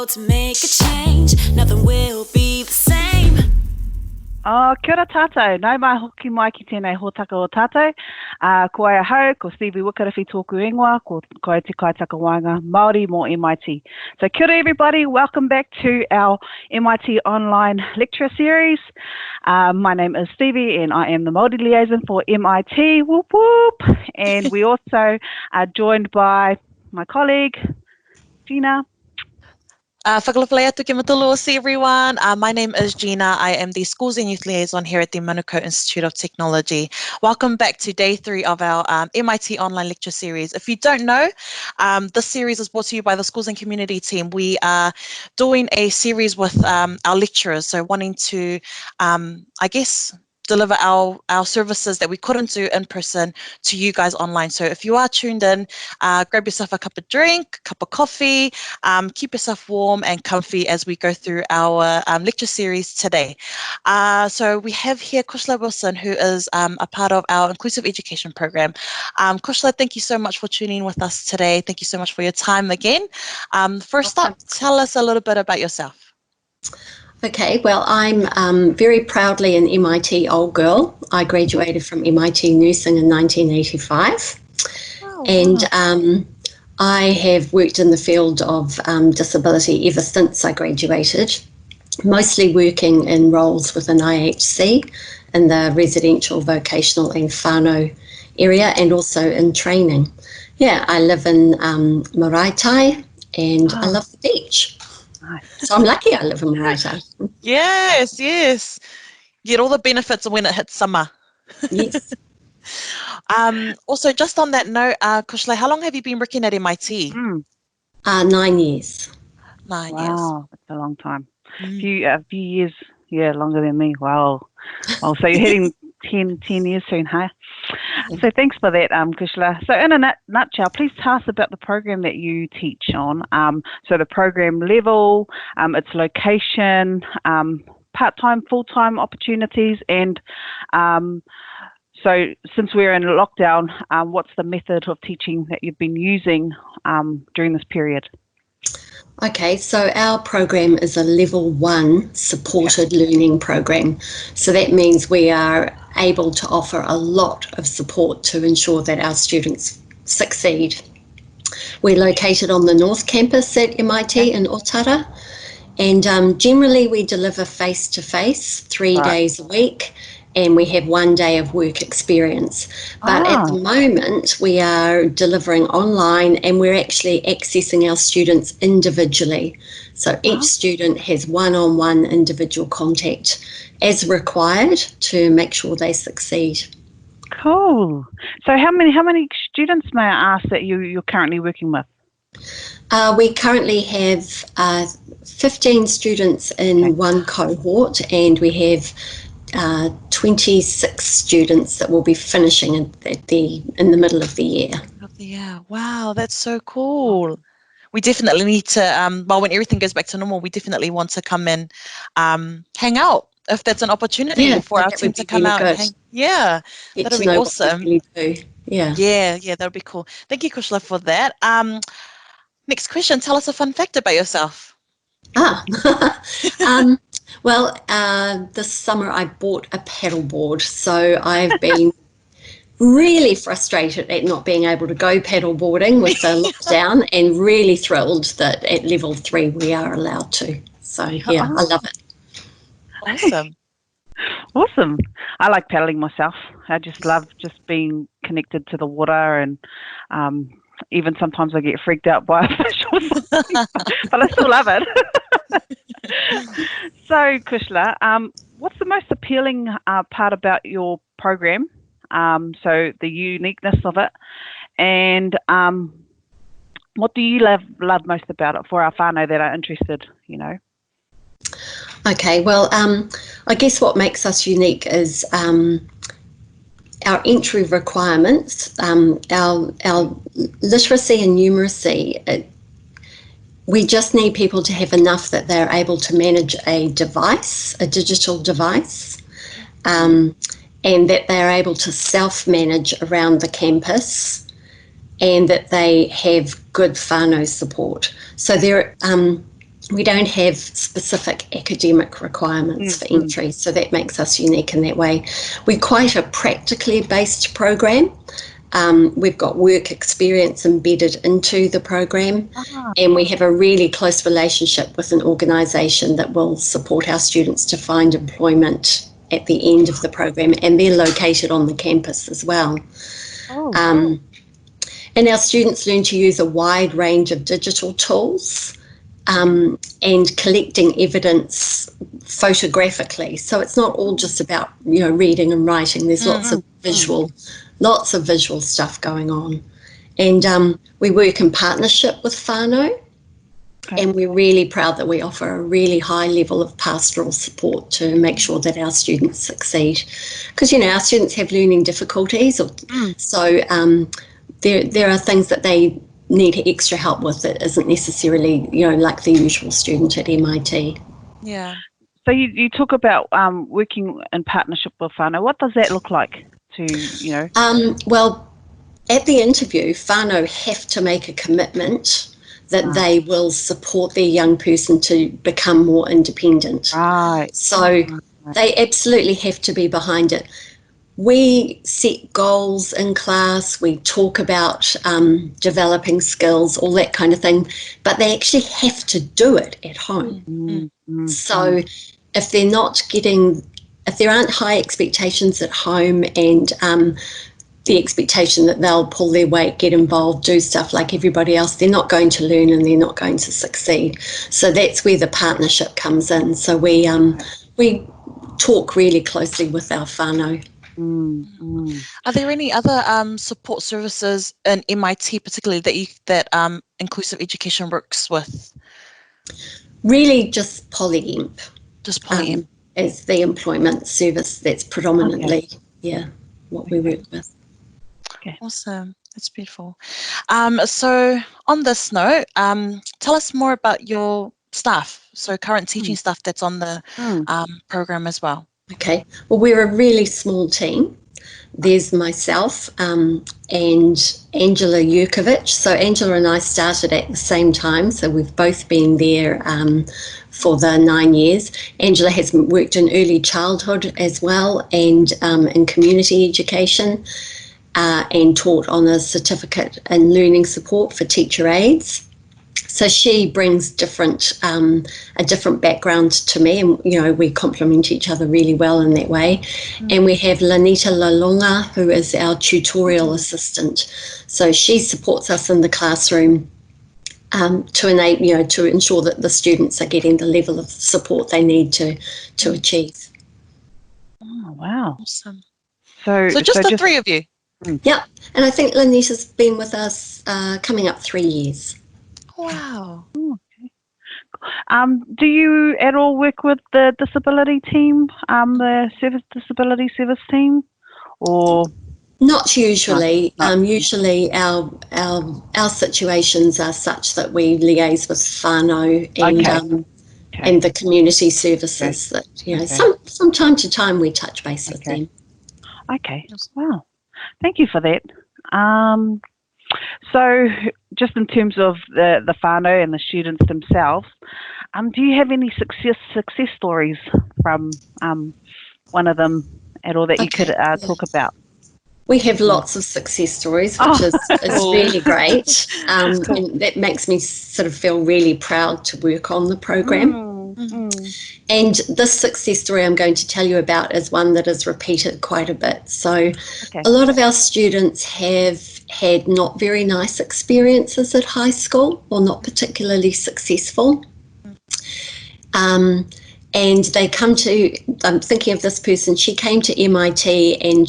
world to make a change. Nothing will be the same. Kia ora tātou. Nau mai hoki mai ki tēnei hōtaka o tātou. Ko ai ahau, ko Stevie Wikarawhi tōku ingoa, ko koe te kaitaka wāinga Māori mō MIT. So kia ora everybody, welcome back to our MIT online lecture series. My name is Stevie and I am the Māori liaison for MIT, whoop whoop. And we also are joined by my colleague, Gina. Whakalawhalea atu ki matalosi, everyone. My name is Gina. I am the Schools and Youth Liaison here at the Manukau Institute of Technology. Welcome back to day 3 of our MIT online lecture series. If you don't know, this series is brought to you by the Schools and Community team. We are doing a series with our lecturers, so wanting to, deliver our services that we couldn't do in person to you guys online. So if you are tuned in, grab yourself a cup of drink, cup of coffee, keep yourself warm and comfy as we go through our lecture series today. So we have here Cushla Wilson, who is a part of our Inclusive Education program. Cushla, thank you so much for tuning in with us today. Thank you so much for your time again. First up, tell us a little bit about yourself. Okay, well, I'm very proudly an MIT old girl. I graduated from MIT Nursing in 1985. Oh, and I have worked in the field of disability ever since I graduated, mostly working in roles within IHC in the residential, vocational and whānau area, and also in training. Yeah, I live in Maraetai and I love the beach. Nice. So I'm lucky I live in Maraetai. Yes, yes. Get all the benefits when it hits summer. Yes. Also, just on that note, Cushla, how long have you been working at MIT? 9 years. 9 years. Wow, that's a long time. A few years, yeah, longer than me. Wow. Well, so you're hitting 10 years soon, huh? So thanks for that, Cushla. So in a nutshell, please tell us about the program that you teach on. So the program level, its location, part-time, full-time opportunities, and so since we're in lockdown, what's the method of teaching that you've been using during this period? Okay, so our program is a level 1 supported learning program. So that means we are able to offer a lot of support to ensure that our students succeed. We're located on the North Campus at MIT in Otara, and generally we deliver face-to-face 3 days a week, and we have 1 day of work experience. But at the moment, we are delivering online and we're actually accessing our students individually. So each student has one-on-one individual contact as required to make sure they succeed. Cool. So how many students, may I ask, that you're currently working with? We currently have 15 students in one cohort, and we have 26 students that will be finishing in the middle of the year. Yeah, wow, that's so cool. We definitely need to, when everything goes back to normal, we definitely want to come and hang out if that's an opportunity for our team to come out and hang. Yeah, that'll be awesome. Yeah, that'll be cool. Thank you, Cushla, for that. Next question, tell us a fun fact about yourself. Well, this summer I bought a paddleboard, so I've been really frustrated at not being able to go paddleboarding with the lockdown, and really thrilled that at level 3 we are allowed to. So yeah, I love it. Awesome. Awesome. I like paddling myself. I just love just being connected to the water, and even sometimes I get freaked out by a fish or something, but I still love it. So, Cushla, what's the most appealing part about your program? So the uniqueness of it, and what do you love most about it for our whānau that are interested, Okay, well, I guess what makes us unique is our entry requirements, our literacy and numeracy. We just need people to have enough that they're able to manage a device, a digital device, and that they're able to self-manage around the campus, and that they have good whānau support. So we don't have specific academic requirements for entry, so that makes us unique in that way. We're quite a practically based program. We've got work experience embedded into the program, and we have a really close relationship with an organisation that will support our students to find employment at the end of the program, and they're located on the campus as well. And our students learn to use a wide range of digital tools and collecting evidence photographically. So it's not all just about, reading and writing. There's lots of visual stuff going on. And we work in partnership with whānau, and we're really proud that we offer a really high level of pastoral support to make sure that our students succeed. Because, our students have learning difficulties, so there are things that they need extra help with that isn't necessarily, like the usual student at MIT. Yeah. So you talk about working in partnership with whānau. What does that look like to, Well, at the interview, whānau have to make a commitment that they will support their young person to become more independent. Right. So they absolutely have to be behind it. We set goals in class, we talk about developing skills, all that kind of thing, but they actually have to do it at home. So if there aren't high expectations at home and the expectation that they'll pull their weight, get involved, do stuff like everybody else, they're not going to learn and they're not going to succeed. So that's where the partnership comes in. So we talk really closely with our whānau. Are there any other support services in MIT particularly that inclusive education works with? Really just PolyEmp. Just PolyEmp. As the employment service, that's predominantly what we work with. Okay. Awesome. That's beautiful. So on this note, tell us more about your staff, so current teaching staff that's on the program as well. Okay, well, we're a really small team. There's myself and Angela Jurkovic. So Angela and I started at the same time, so we've both been there for the 9 years. Angela has worked in early childhood as well and in community education and taught on a certificate in learning support for teacher aides. So she brings a different background to me, and we complement each other really well in that way. And we have Lanita Lalonga, who is our tutorial assistant. So she supports us in the classroom to ensure that the students are getting the level of support they need to achieve. Oh, wow. Awesome. So just the three of you? Yeah, and I think Lanita's been with us coming up 3 years. Wow. Do you at all work with the disability team, the disability service team, or? Not usually. Usually our situations are such that we liaise with whānau and the community services that, from time to time we touch base with them. Okay. Wow. Thank you for that. So just in terms of the whānau and the students themselves, do you have any success stories from one of them at all that you could talk about? We have lots of success stories, which is really great. And that makes me sort of feel really proud to work on the program. And this success story I'm going to tell you about is one that is repeated quite a bit. So a lot of our students have had not very nice experiences at high school or not particularly successful. And they come to, I'm thinking of this person, she came to MIT and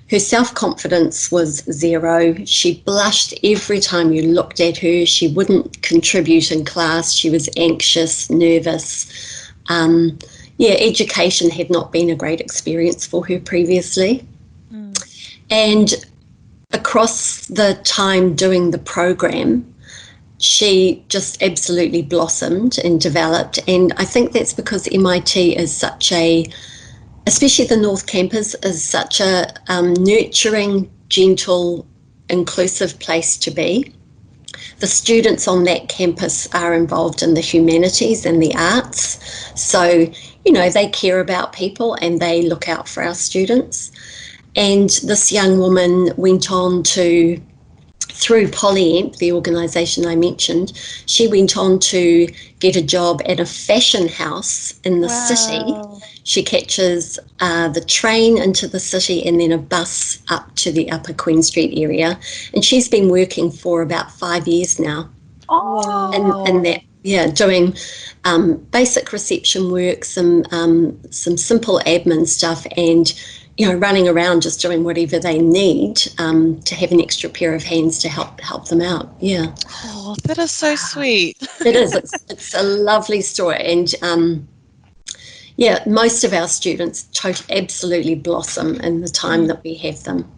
her self-confidence was zero. She blushed every time you looked at her. She wouldn't contribute in class. She was anxious, nervous. Education had not been a great experience for her previously. And across the time doing the program, she just absolutely blossomed and developed. And I think that's because MIT is especially the North Campus, is such a nurturing, gentle, inclusive place to be. the students on that campus are involved in the humanities and the arts. So, they care about people and they look out for our students. And this young woman went on to, through Polyamp, the organisation I mentioned, she went on to get a job at a fashion house in the city. She catches the train into the city and then a bus up to the Upper Queen Street area. And she's been working for about 5 years now. In that, doing basic reception work, some simple admin stuff, and running around just doing whatever they need to have an extra pair of hands to help them out. Yeah. Oh, that is so sweet. It is. It's a lovely story, and most of our students absolutely blossom in the time that we have them.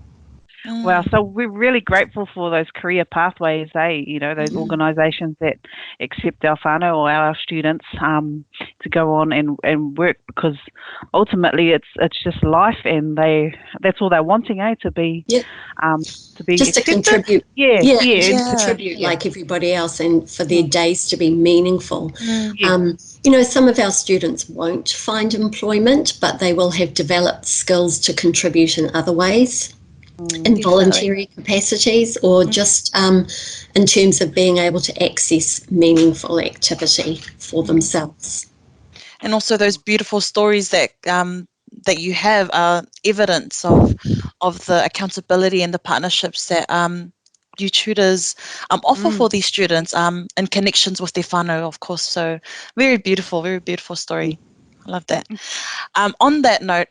Wow, so we're really grateful for those career pathways, those organisations that accept our whānau or our students to go on and work, because ultimately it's just life, and that's all they're wanting, to be to be just accepted. to contribute. Contribute like everybody else, and for their days to be meaningful. Some of our students won't find employment, but they will have developed skills to contribute in other ways. In voluntary capacities, or just in terms of being able to access meaningful activity for themselves. And also those beautiful stories that you have are evidence of the accountability and the partnerships that you tutors offer for these students in connections with their whānau, of course. So very beautiful story. I love that. On that note,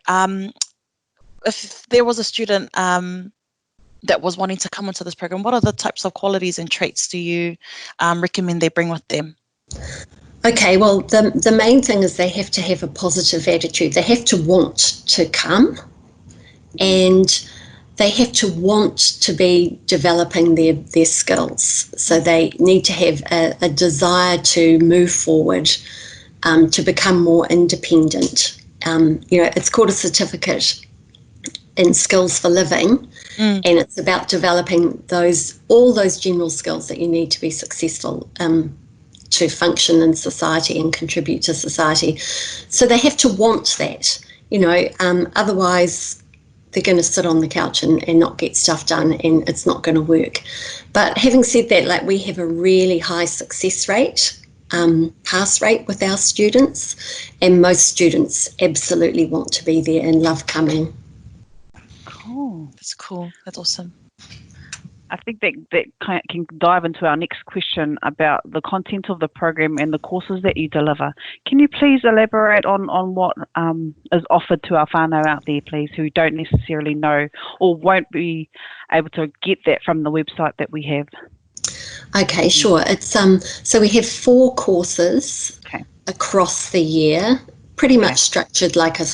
if there was a student that was wanting to come into this program, what are the types of qualities and traits do you recommend they bring with them? Okay, well, the main thing is they have to have a positive attitude. They have to want to come, and they have to want to be developing their skills. So they need to have a desire to move forward, to become more independent. It's called a certificate in skills for living, and it's about developing all those general skills that you need to be successful to function in society and contribute to society. So they have to want that, otherwise they're going to sit on the couch and not get stuff done, and it's not going to work. But having said that, we have a really high success rate, pass rate with our students, and most students absolutely want to be there and love coming. That's cool. That's awesome. I think that can dive into our next question about the content of the program and the courses that you deliver. Can you please elaborate on what is offered to our whānau out there, please, who don't necessarily know or won't be able to get that from the website that we have? Okay, sure. It's so we have 4 courses across the year, pretty much structured like a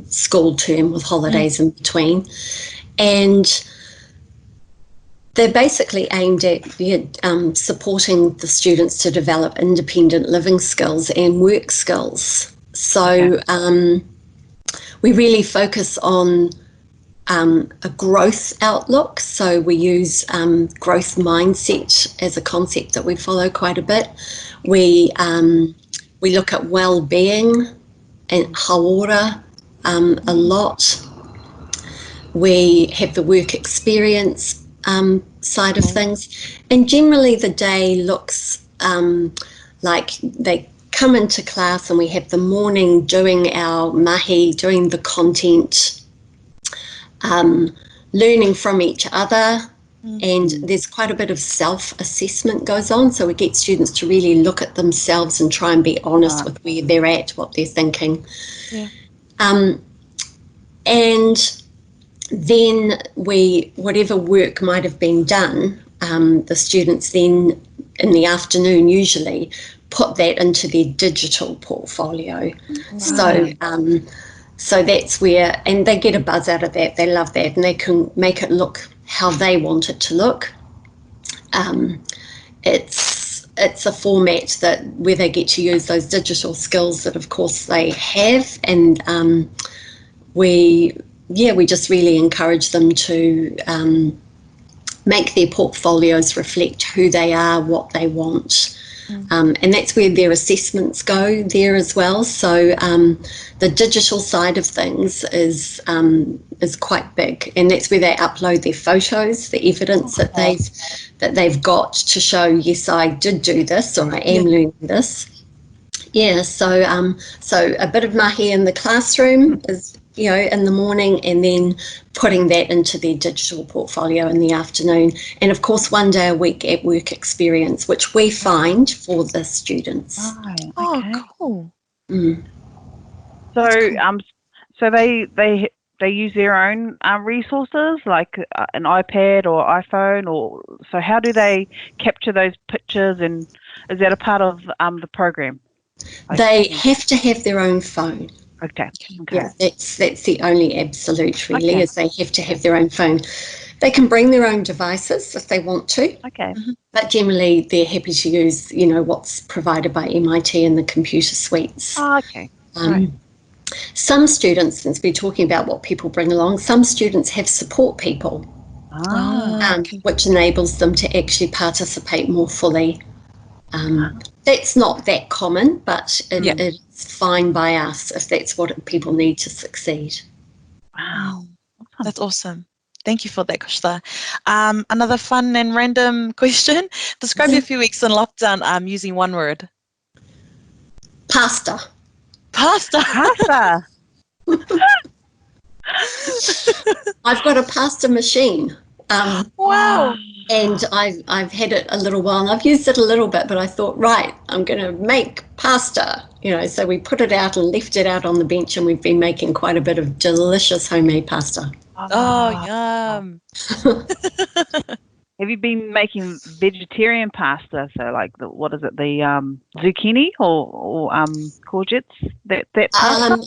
school term with holidays in between. And they're basically aimed at supporting the students to develop independent living skills and work skills. So we really focus on a growth outlook. So we use growth mindset as a concept that we follow quite a bit. We look at well-being and haora a lot. We have the work experience side of things, and generally the day looks like they come into class and we have the morning doing our mahi, doing the content, learning from each other, and there's quite a bit of self-assessment goes on, so we get students to really look at themselves and try and be honest with where they're at, what they're thinking. And then whatever work might have been done, the students then in the afternoon usually put that into their digital portfolio. So that's where, and they get a buzz out of that, they love that, and they can make it look how they want it to look. It's a format where they get to use those digital skills that of course they have, and we just really encourage them to make their portfolios reflect who they are, what they want. And that's where their assessments go there as well. So the digital side of things is quite big, and that's where they upload their photos, the evidence that they've got to show, yes, I did do this, or I am learning this. Yeah, so a bit of mahi in the classroom is, in the morning, and then putting that into their digital portfolio in the afternoon. And of course, 1 day a week at work experience, which we find for the students. Right, Oh, okay. cool. So, That's so they use their own resources, like an iPad or iPhone, or so how do they capture those pictures, and is that a part of the program? They have to have their own phone. Okay. Yeah, that's the only absolute, really, Okay. is they have to have their own phone. They can bring their own devices if they want to, Okay. but generally they're happy to use, what's provided by MIT and the computer suites. Oh, okay. Right. Some students, since we're talking about what people bring along, some students have support people, which enables them to actually participate more fully. That's not that common, but it's fine by us if that's what people need to succeed. Wow. That's awesome. Thank you for that, Cushla. Another fun and random question. Describe your few weeks in lockdown using one word. Pasta. Pasta. Pasta. I've got a pasta machine. Wow. And I've had it a little while, and I've used it a little bit, but I thought, right, I'm going to make pasta, so we put it out and left it out on the bench, and we've been making quite a bit of delicious homemade pasta. Oh, yum. Have you been making vegetarian pasta? So like what is it? The zucchini or courgettes? That pasta?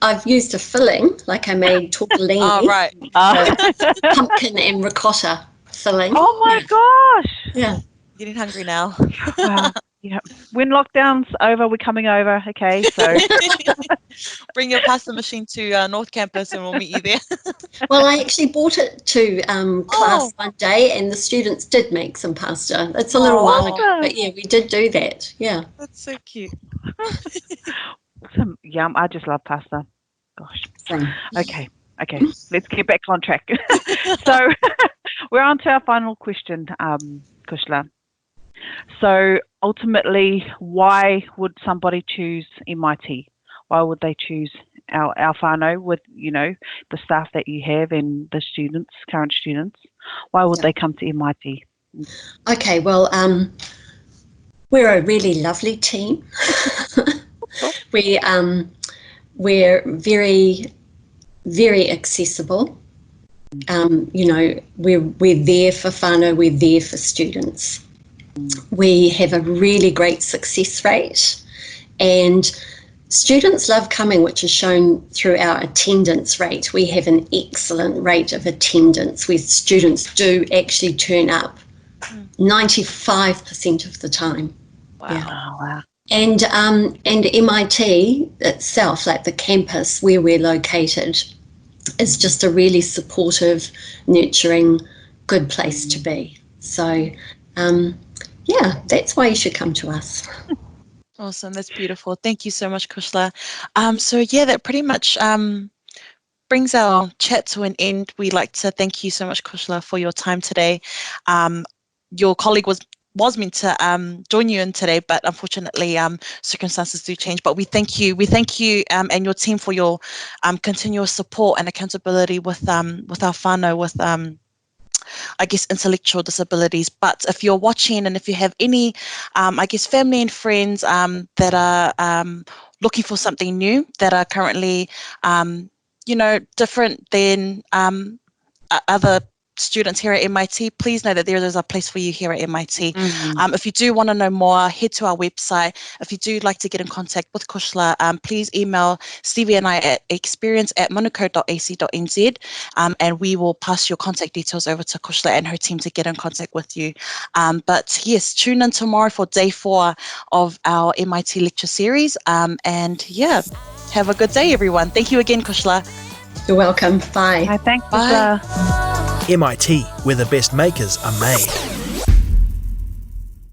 I've used a filling, like I made tortellini. Oh, right. Pumpkin and ricotta filling. Oh my gosh! Yeah. Getting hungry now. Wow. Yeah. When lockdown's over, we're coming over. Okay, so bring your pasta machine to North Campus and we'll meet you there. Well, I actually brought it to class one day, and the students did make some pasta. It's a little while ago, but yeah, we did do that. Yeah. That's so cute. Some yum. I just love pasta. Gosh. Same. Okay. Let's get back on track. So we're on to our final question, Cushla. So ultimately, why would somebody choose MIT? Why would they choose our whānau with, the staff that you have and the students, current students? Why would they come to MIT? Okay, well, we're a really lovely team. We're very, very accessible. We're there for whānau, we're there for students. We have a really great success rate, and students love coming, which is shown through our attendance rate. We have an excellent rate of attendance where students do actually turn up 95% of the time. Wow. Yeah. Oh, wow. And MIT itself, like the campus where we're located, is just a really supportive, nurturing, good place to be. So, that's why you should come to us. Awesome. That's beautiful. Thank you so much, Cushla. That pretty much brings our chat to an end. We'd like to thank you so much, Cushla, for your time today. Your colleague was meant to join you in today, but unfortunately circumstances do change. But we thank you and your team for your continuous support and accountability with our whānau, with intellectual disabilities. But if you're watching and if you have any family and friends that are looking for something new, that are currently different than other students here at MIT, please know that there is a place for you here at MIT. If you do want to know more, head to our website. If you do like to get in contact with Cushla, please email Stevie and I at experience@monaco.ac.nz, and we will pass your contact details over to Cushla and her team to get in contact with you. But yes, tune in tomorrow for day 4 of our MIT lecture series. Have a good day, everyone. Thank you again, Cushla. You're welcome. Bye. Thanks, Bye. Cushla. MIT, where the best makers are made.